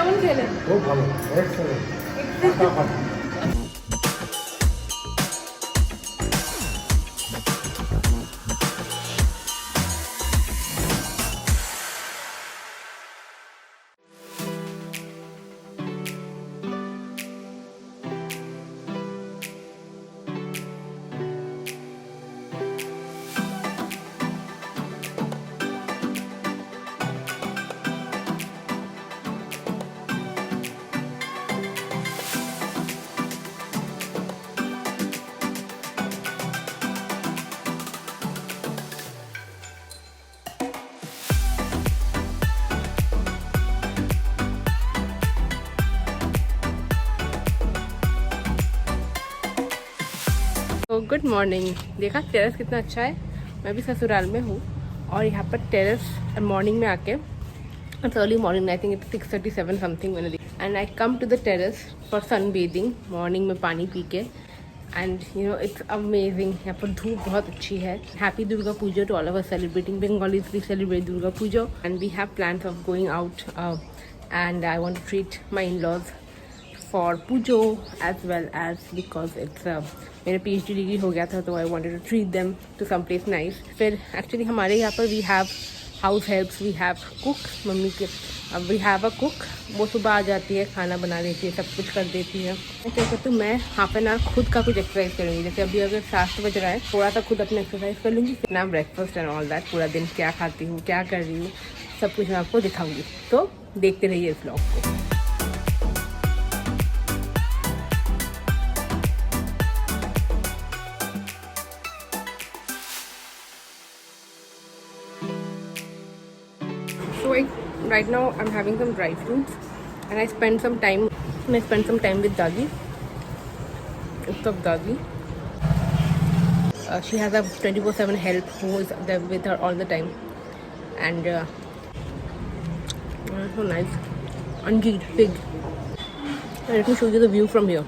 কেমন খেলে? খুব ভালো, এক্সেলেন্ট। तो गुड मॉर्निंग। देखा टेरेस कितना अच्छा है। मैं भी ससुराल में हूँ और यहाँ पर टेरेस मॉर्निंग में आके, it's early morning, I think it's 6:37 something मैंने देखा, and I come to the terrace for sunbathing morning में पानी पी के, and you know it's amazing. यहाँ पर धूप बहुत अच्छी है। Happy Durga Puja to all of us celebrating Bengalis. We celebrate Durga Puja and we have plans of going out and I want to treat my in-laws for Pujo as well as because it's मेरा PhD degree हो गया था, तो I wanted to treat them to some place nice. फिर actually हमारे यहाँ पर we have house helps, we have cook, mummy के वी हैव अ कुक। वो सुबह आ जाती है, खाना बना देती है, सब कुछ कर देती है। मैं क्या करती हूँ, मैं हाफ एन आवर खुद का कुछ एक्सरसाइज करूँगी। जैसे अभी अगर 7 बज रहा है, थोड़ा सा खुद अपना एक्सरसाइज कर लूँगी, फिर ना ब्रेकफास्ट एंड ऑल दैट, पूरा दिन क्या खाती हूँ, क्या कर रही हूँ, सब कुछ मैं आपको दिखाऊँगी। तो देखते रहिए इस ब्लॉग को। So right now I'm having some dry fruits and I spend some time with Dagi. It's of Dagi. She has a 24/7 help who is there with her all the time, and so nice. Anjeet, big. Let me show you the view from here.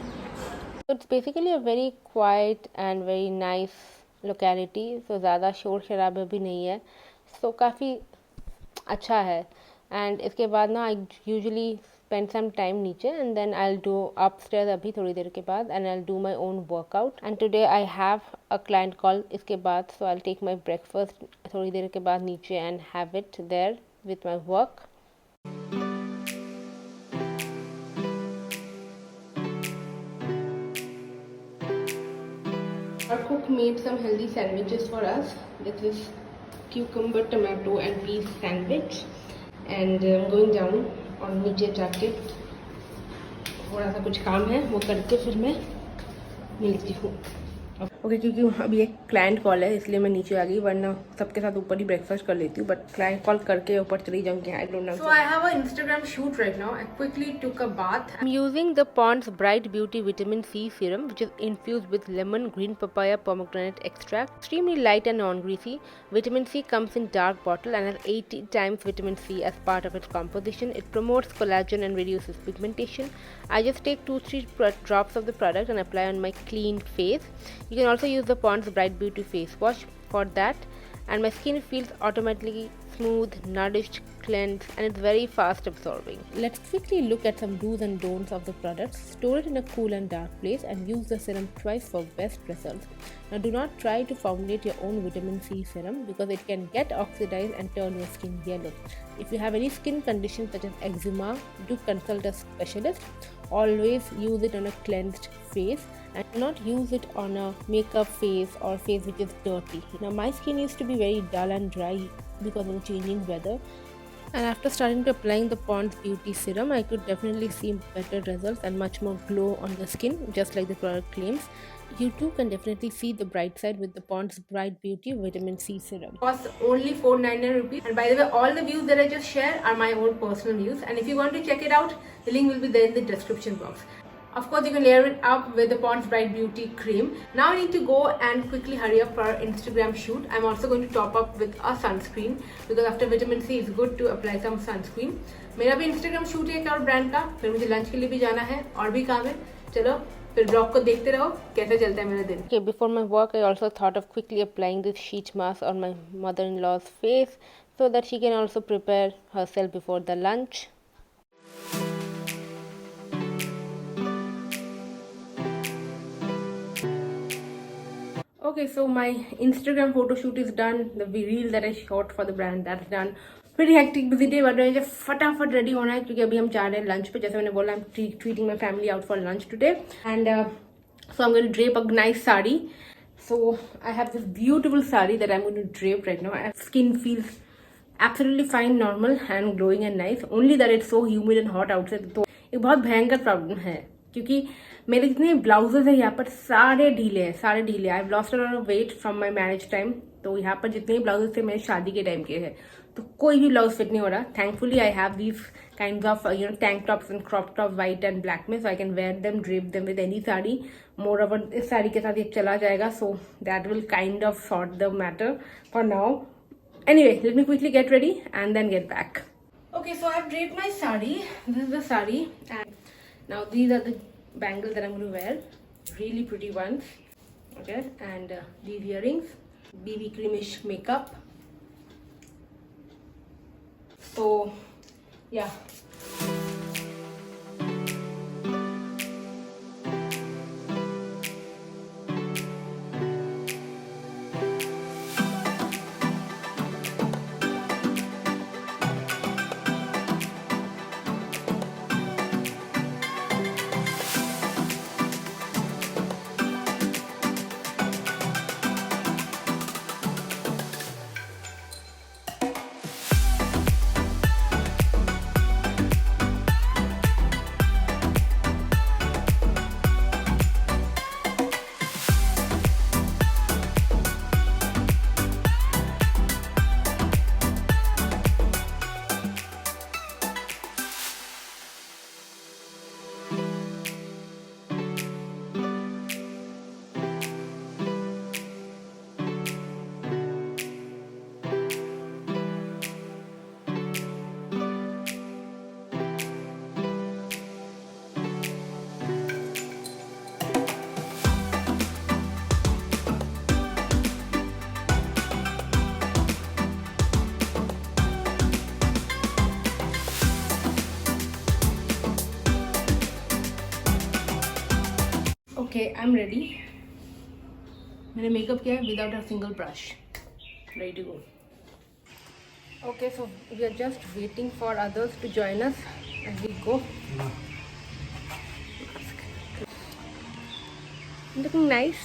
So it's basically a very quiet and very nice locality. So ज़्यादा शोर शराबा भी नहीं है, so काफ़ी अच्छा है। And इसके बाद ना I usually spend some time नीचे and then I will do upstairs अभी थोड़ी देर के बाद, and I will do my own workout. And today I have a client call इसके बाद, so I will take my breakfast थोड़ी देर के बाद नीचे and have it there with my work. Our cook made some healthy sandwiches for us. This is cucumber, tomato and peas sandwich. And I'm going down और नीचे जाके थोड़ा सा कुछ काम है वो करके फिर मैं मिलती हूँ। ओके, क्योंकि अभी एक क्लाइंट कॉल है इसलिए मैं नीचे आ गई, वरना सबके साथ ऊपर ही ब्रेकफास्ट कर लेती हूँ, बट क्लाइंट कॉल करके ऊपर चली जाऊँगी। I don't know. So I have a Instagram shoot right now. I quickly took a bath. I'm using the Pond's Bright Beauty Vitamin C Serum, which is infused with lemon, green papaya, pomegranate extract. Extremely light and non-greasy. Vitamin C comes in dark bottle and has 80 times vitamin C as part of its composition. It promotes collagen and reduces pigmentation. I just take 2-3 drops of the product and apply on my clean face. You can also use the Pond's Bright Beauty face wash for that, and my skin feels automatically smooth, nourished, cleansed, and it's very fast absorbing. Let's quickly look at some do's and don'ts of the products. Store it in a cool and dark place and use the serum twice for best results. Now do not try to formulate your own vitamin C serum because it can get oxidized and turn your skin yellow. If you have any skin conditions such as eczema, do consult a specialist. Always use it on a cleansed face and do not use it on a makeup face or face which is dirty. Now my skin used to be very dull and dry because of the changing weather, and after starting to applying the Pond's Beauty Serum, I could definitely see better results and much more glow on the skin, just like the product claims. You too can definitely see the bright side with the Pond's Bright Beauty Vitamin C Serum. Costs only 499 rupees. And by the way, all the views that I just shared are my own personal views. And if you want to check it out, the link will be there in the description box. Of course, you can layer it up with the Pond's Bright Beauty Cream. Now I need to go and quickly hurry up for our Instagram shoot. I'm also going to top up with a sunscreen because after vitamin C, it's good to apply some sunscreen. मेरा भी Instagram shoot है एक और brand का, फिर मुझे lunch के लिए भी जाना है और भी काम है। चलो फिर ब्लॉग को देखते रहो कैसे चलता है मेरा दिन। Okay, before my work, I also thought of quickly applying this sheet mask on my mother-in-law's face so that she can also prepare herself before the lunch. Okay, so my Instagram photo shoot is done. The reel that I shot for the brand, that's done. Pretty hectic busy day, but मुझे फटाफट ready होना है क्योंकि अभी हम जा रहे हैं लंच पे. जैसे मैंने बोला, I'm treating my family out for lunch today, and so I'm going to drape a nice sari. So I have this beautiful sari that I'm going to drape right now. My skin feels absolutely fine, normal and glowing and nice. Only that it's so humid and hot outside. तो एक बहुत भयंकर problem है क्योंकि मेरे जितने blouses है यहाँ पर सारे ढीले हैं, सारे ढीले. I have lost a lot of weight from my marriage time. तो यहाँ पर जितने ब्लाउजेज थे मेरे शादी के टाइम के हैं, तो कोई भी ब्लाउज फिट नहीं हो रहा. Thankfully I have these kind of tank tops and crop top white and black में, so I can wear them, drape them with any sari. Moreover इस साड़ी के साथ ये चला जाएगा, so that will kind of sort the matter for now. Anyway, let me quickly get ready and then get back. Okay, so I've draped my sari. This is the sari, and now these are the bangles that I'm going to wear. Really pretty ones. Okay, and these earrings, BB creamish makeup. So, yeah. Okay, I'm ready. मैंने makeup किया है without a single brush. Ready to go. Okay, so we are just waiting for others to join us as we go. Looking nice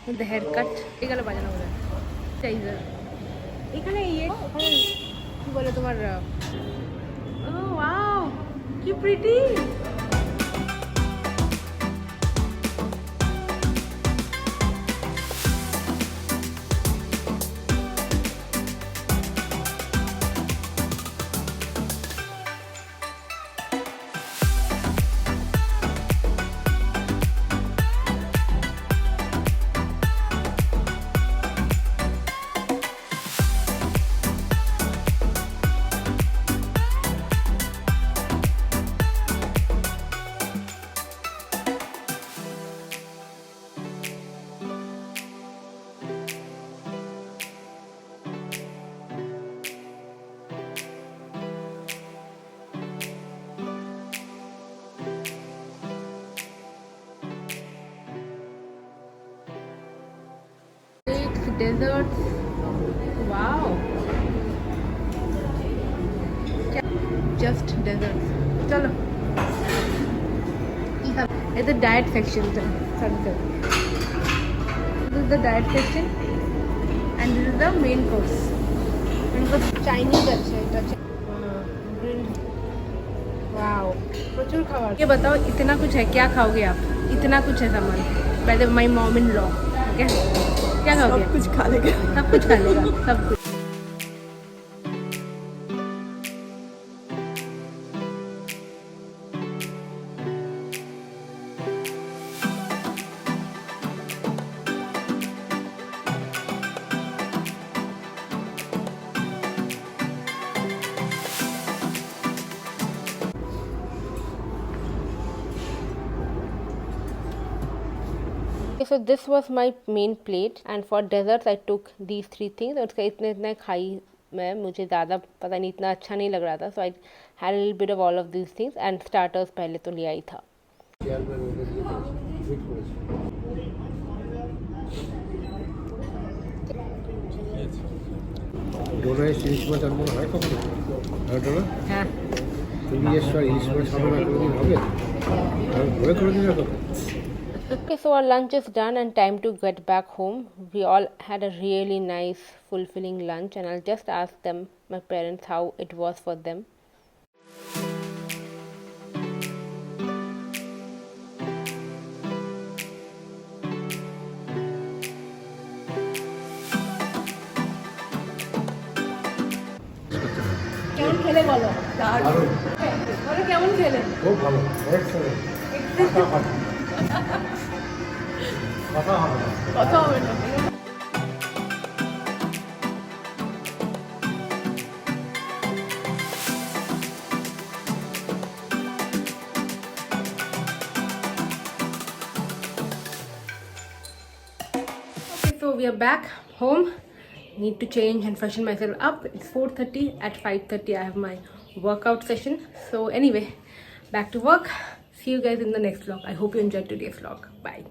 with the haircut. এখানে বাজানো হবে চাইজা এখানে কি বলে তোমার oh wow কি pretty. Desserts. Wow. Just desserts. चलो. It's the diet section. This is the diet section, and this is the main course. Main course Chinese अच्छा है. Wow. प्रचुर खावा. ये बताओ इतना कुछ है, क्या खाओगे आप? इतना कुछ है सामान. By the my mom-in-law. Okay. क्या खाओगे? सब कुछ खा लेगा. सब कुछ खा लेगा. सब कुछ. So this was my main plate, and for desserts I took these three things. और उसका इतने खाई मैं, मुझे ज़्यादा पता नहीं, इतना अच्छा नहीं लग रहा था, so I had a little bit of all of these things, and starters पहले तो लिया ही था. ডোনায় ইলিশ মাছ আর মনে হয় কখনো? আর ডোনা হ্যাঁ তুমি এসো আর ইলিশ মাছ হবে না কোনোদিন হবে? আমি ভয় করে দিলে হবে। Okay, so our lunch is done and time to get back home. We all had a really nice, fulfilling lunch, and I'll just ask them, my parents, how it was for them. কেমন খেলে বলো? দারুণ, বলো কেমন খেলে? খুব ভালো, অনেক সুন্দর। কথা হবে না। কথা হবে না। Okay, so we are back home. Need to change and freshen myself up. It's 4:30. At 5:30 I have my workout session. So anyway, back to work. See you guys in the next vlog. I hope you enjoyed today's vlog. Bye.